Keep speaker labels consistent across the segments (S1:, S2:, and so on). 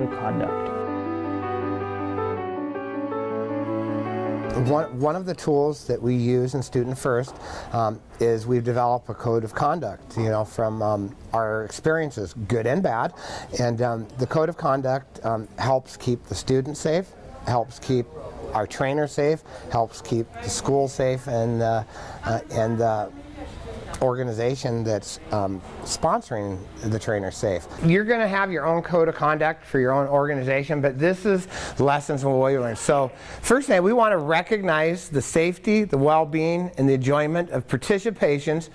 S1: code of conduct?
S2: One of the tools that we use in Student First is we've developed a code of conduct, from our experiences, good and bad. And the code of conduct helps keep the students safe, helps keep our trainers safe, helps keep the school safe, and the organization that's sponsoring the trainer safe. You're going to have your own code of conduct for your own organization, but this is lessons from what we learned. So first thing, we want to recognize the safety, the well-being, and the enjoyment of participations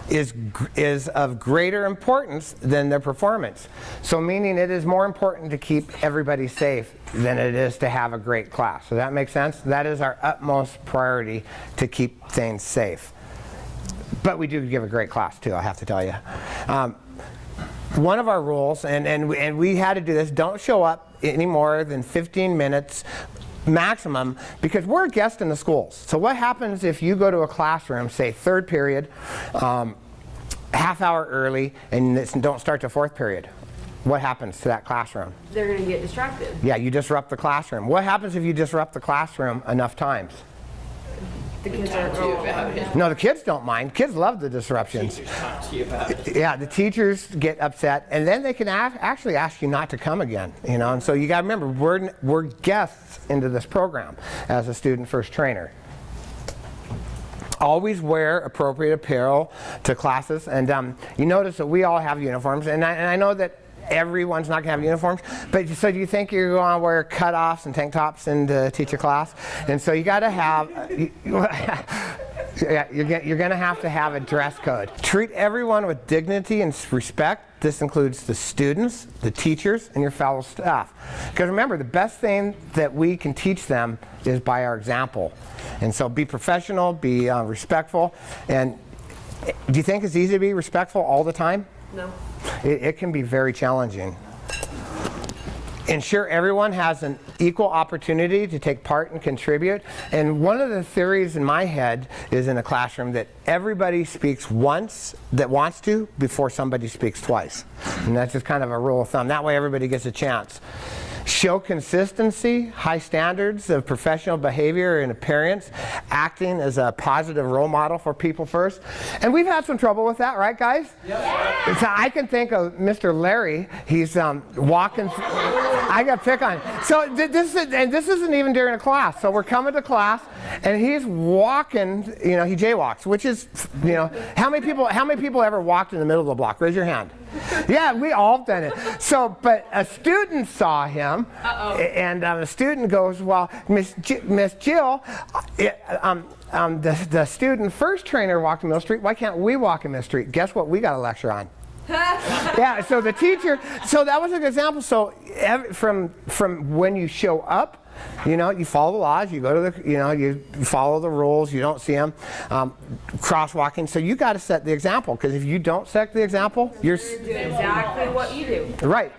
S2: is of greater importance than their performance. So meaning it is more important to keep everybody safe than it is to have a great class. So that makes sense? That is our utmost priority, to keep things safe. But we do give a great class too, I have to tell you. One of our rules, and we had to do this, don't show up any more than 15 minutes maximum, because we're a guest in the schools. So what happens if you go to a classroom, say third period, half hour early, and don't start to fourth period? What happens to that classroom?
S3: They're going to get distracted.
S2: Yeah, you disrupt the classroom. What happens if you disrupt the classroom enough times?
S3: The kids aren't
S4: to you about it.
S2: No, the kids don't mind. Kids love the disruptions.
S4: Teachers talk to you about it.
S2: Yeah, the teachers get upset, and then they can actually ask you not to come again. And so you got to remember, we're guests into this program as a Student First trainer. Always wear appropriate apparel to classes, and you notice that we all have uniforms, and I know that everyone's not going to have uniforms, but so do you think you're going to wear cutoffs and tank tops into teach a class? And so you got to have, yeah, you're going to have a dress code. Treat everyone with dignity and respect. This includes the students, the teachers, and your fellow staff. Because remember, the best thing that we can teach them is by our example. And so be professional, be respectful. And do you think it's easy to be respectful all the time?
S3: No.
S2: It can be very challenging. Ensure everyone has an equal opportunity to take part and contribute. And one of the theories in my head is in a classroom that everybody speaks once that wants to before somebody speaks twice. And that's just kind of a rule of thumb. That way everybody gets a chance. Show consistency, high standards of professional behavior and appearance, acting as a positive role model for people first. And we've had some trouble with that, right, guys? Yep. So I can think of Mr. Larry. He's walking. I got to pick on him. So this isn't even during a class. So we're coming to class, and he's walking. He jaywalks, which is, how many people ever walked in the middle of the block? Raise your hand. Yeah, we all have done it. So, but a student saw him, and a student goes, "Well, Miss Jill, the Student First trainer walked in Mill Street. Why can't we walk in Mill Street?" Guess what? We got a lecture on. Yeah. So the teacher. So that was a good example. So from when you show up. You follow the laws, you go to the, you follow the rules, you don't see them, crosswalking. So you got to set the example, because if you don't set the example, you're
S3: They're going to do exactly what you do.
S2: right.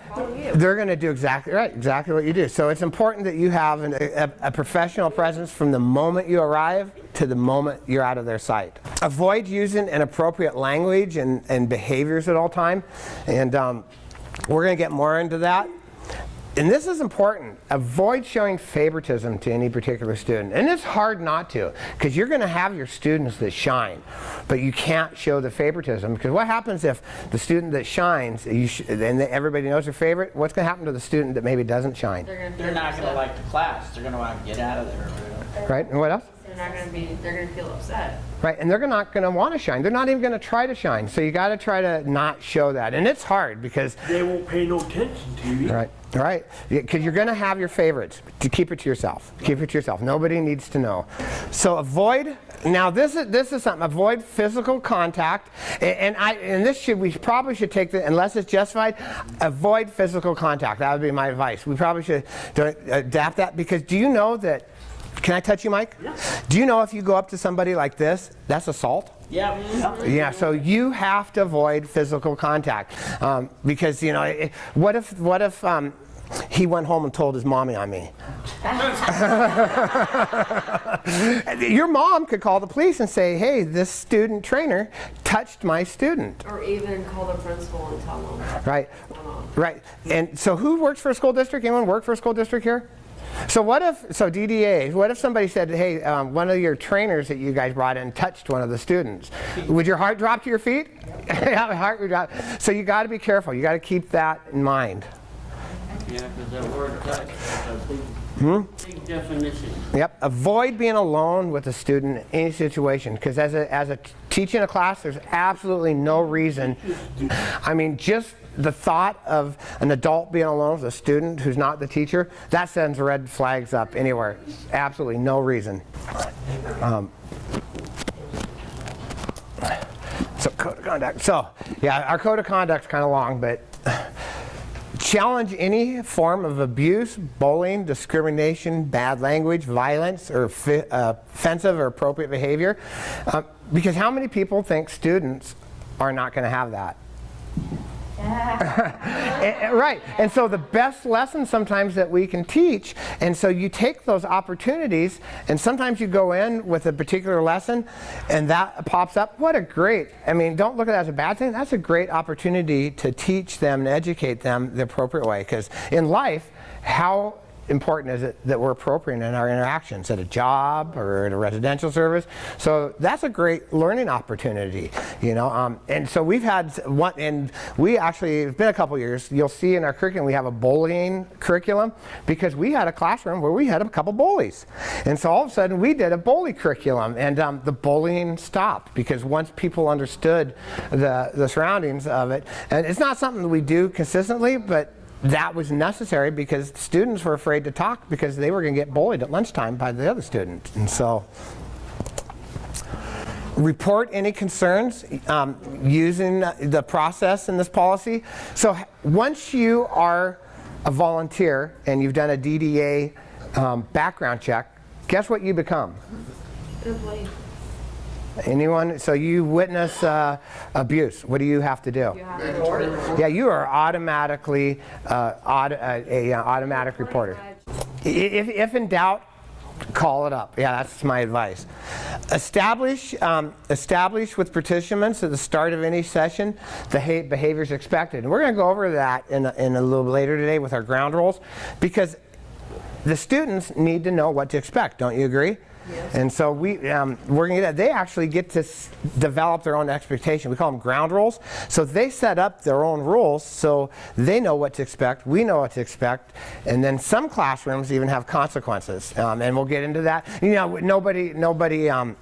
S2: They're going to do exactly what you do. So it's important that you have a professional presence from the moment you arrive to the moment you're out of their sight. Avoid using inappropriate language and behaviors at all time, and we're going to get more into that. And this is important. Avoid showing favoritism to any particular student. And it's hard not to, because you're going to have your students that shine, but you can't show the favoritism. Because what happens if the student that shines, and everybody knows their favorite, what's going to happen to the student that maybe doesn't shine?
S4: They're not going to like the class. They're going to want to get out of there.
S2: Right? And what else?
S3: They're going to feel upset.
S2: Right, and they're not going to want to shine. They're not even going to try to shine. So you got to try to not show that. And it's hard because
S5: they won't pay no attention to you.
S2: Right, because you're going to have your favorites. To keep it to yourself. Keep it to yourself. Nobody needs to know. So avoid. Now this is something. Avoid physical contact. And we probably should take the, unless it's justified. Avoid physical contact. That would be my advice. We probably should adapt that, because do you know that? Can I touch you, Mike?
S5: Yeah.
S2: Do you know if you go up to somebody like this, that's assault?
S4: Yeah.
S2: Yeah, so you have to avoid physical contact, because what if he went home and told his mommy on me. Your mom could call the police and say, hey, this student trainer touched my student.
S3: Or even call the principal and tell them.
S2: Right, right. And so who works for a school district? Anyone work for a school district here? So what if, so DDA, what if somebody said, hey, one of your trainers that you guys brought in touched one of the students? Would your heart drop to your feet? Yeah, my heart would drop. So you got to be careful. You got to keep that in mind.
S1: Yeah, because that word touch is a big definition.
S2: Yep. Avoid being alone with a student in any situation, because as a teaching a class, there's absolutely no reason. I mean, just the thought of an adult being alone with a student who's not the teacher, that sends red flags up anywhere. Absolutely no reason. So code of conduct. So yeah, our code of conduct's kind of long, but challenge any form of abuse, bullying, discrimination, bad language, violence, or offensive or appropriate behavior. Because how many people think students are not going to have that? Right, and so the best lesson sometimes that we can teach, and so you take those opportunities, and sometimes you go in with a particular lesson and that pops up. What a great, I mean, don't look at that as a bad thing. That's a great opportunity to teach them and educate them the appropriate way, because in life, how important is it that we're appropriate in our interactions at a job or at a residential service? So that's a great learning opportunity, you know. And so we've had one, and we actually, it's been a couple years, you'll see in our curriculum we have a bullying curriculum, because we had a classroom where we had a couple bullies. And so all of a sudden we did a bully curriculum, and the bullying stopped, because once people understood the surroundings of it, and it's not something that we do consistently, but that was necessary because students were afraid to talk because they were going to get bullied at lunchtime by the other students. And so report any concerns using the process in this policy. So once you are a volunteer and you've done a DDA background check, guess what you become?
S3: Employee.
S2: Anyone? So you witness abuse. What do you have to do?
S3: You have to report it.
S2: Yeah, you are automatically automatic reporter. If in doubt, call it up. Yeah, that's my advice. Establish with participants at the start of any session the behaviors expected. And we're going to go over that in a little later today with our ground rules, because the students need to know what to expect. Don't you agree? Yes. And so we're going to they actually get to develop their own expectation. We call them ground rules. So they set up their own rules so they know what to expect, we know what to expect, and then some classrooms even have consequences. And we'll get into that. You know, nobody no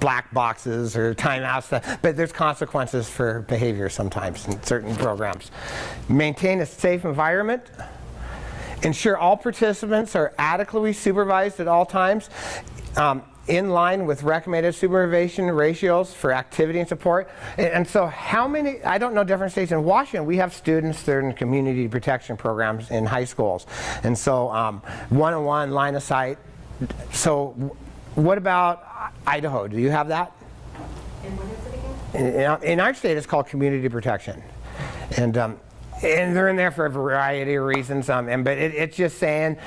S2: black boxes or timeouts, but there's consequences for behavior sometimes in certain programs. Maintain a safe environment. Ensure all participants are adequately supervised at all times, in line with recommended supervision ratios for activity and support. And so how many, I don't know different states, in Washington we have students that are in community protection programs in high schools. And so one-on-one, line of sight. So what about Idaho? Do you have that?
S3: And what is it again?
S2: In our state it's called community protection. And they're in there for a variety of reasons, but it's just saying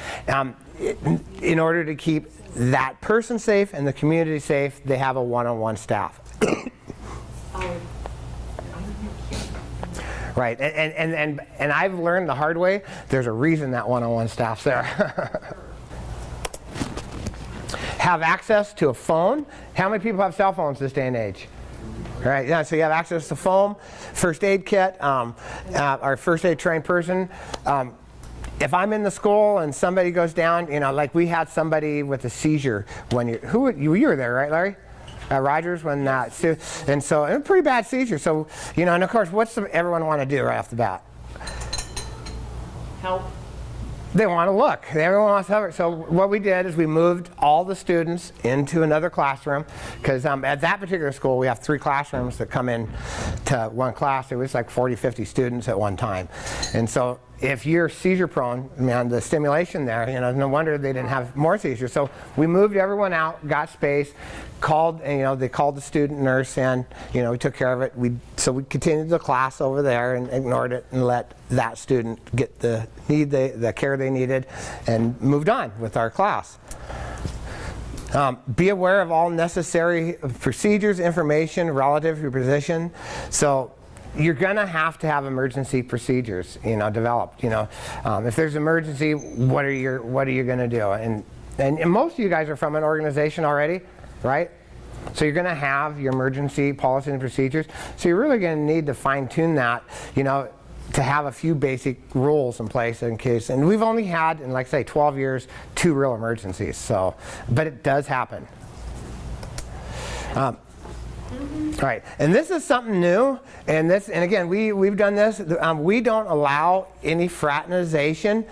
S2: in order to keep that person safe and the community safe, they have a one-on-one staff. Right, and I've learned the hard way, there's a reason that one-on-one staff's there. Have access to a phone. How many people have cell phones this day and age? Right, yeah, so you have access to phone, first aid kit, our first aid trained person. If I'm in the school and somebody goes down, you know, like we had somebody with a seizure when you were there, right, Larry? Rogers, when and so a pretty bad seizure. So, you know, and of course, what's everyone want to do right off the bat?
S3: Help.
S2: They want to look. Everyone wants to have it. So what we did is we moved all the students into another classroom, because at that particular school we have 3 classrooms that come in to one class. It was like 40, 50 students at one time. And so if you're seizure prone, man, the stimulation there, no wonder they didn't have more seizures. So we moved everyone out, got space, called, they called the student nurse in, we took care of it. So we continued the class over there and ignored it and let that student get the care they needed and moved on with our class. Be aware of all necessary procedures, information relative to your position. So you're going to have emergency procedures, developed. If there's emergency, what are you going to do? And most of you guys are from an organization already, right? So you're going to have your emergency policies and procedures. So you're really going to need to fine-tune that, to have a few basic rules in place in case. And we've only had, in 12 years, 2 real emergencies. So, but it does happen. All right, and this is something new, and again, we've done this. We don't allow any fraternization,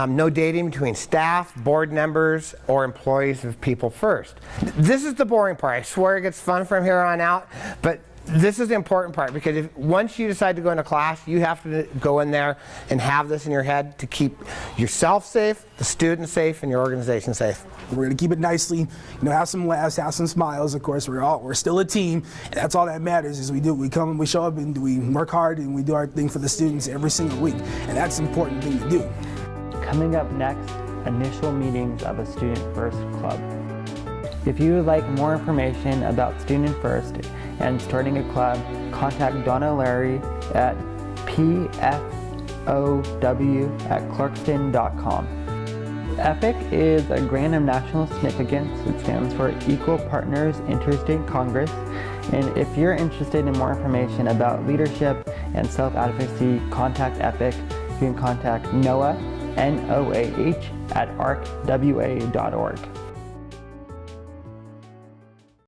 S2: no dating between staff, board members, or employees of People First. This is the boring part. I swear it gets fun from here on out, but this is the important part, because once you decide to go into class, you have to go in there and have this in your head to keep yourself safe, the students safe, and your organization safe.
S6: We're going to keep it nicely, have some laughs, have some smiles. Of course, we're still a team, and that's all that matters. Is we come, we show up, and we work hard, and we do our thing for the students every single week, and that's an important thing to do.
S7: Coming up next, initial meetings of a Student First Club. If you would like more information about Student First and starting a club, contact Donna Larry at pfow@clarkston.com. EPIC is a grant of national significance. It stands for Equal Partners Interstate Congress. And if you're interested in more information about leadership and self-advocacy, contact EPIC. You can contact Noah, Noah, at arcwa.org.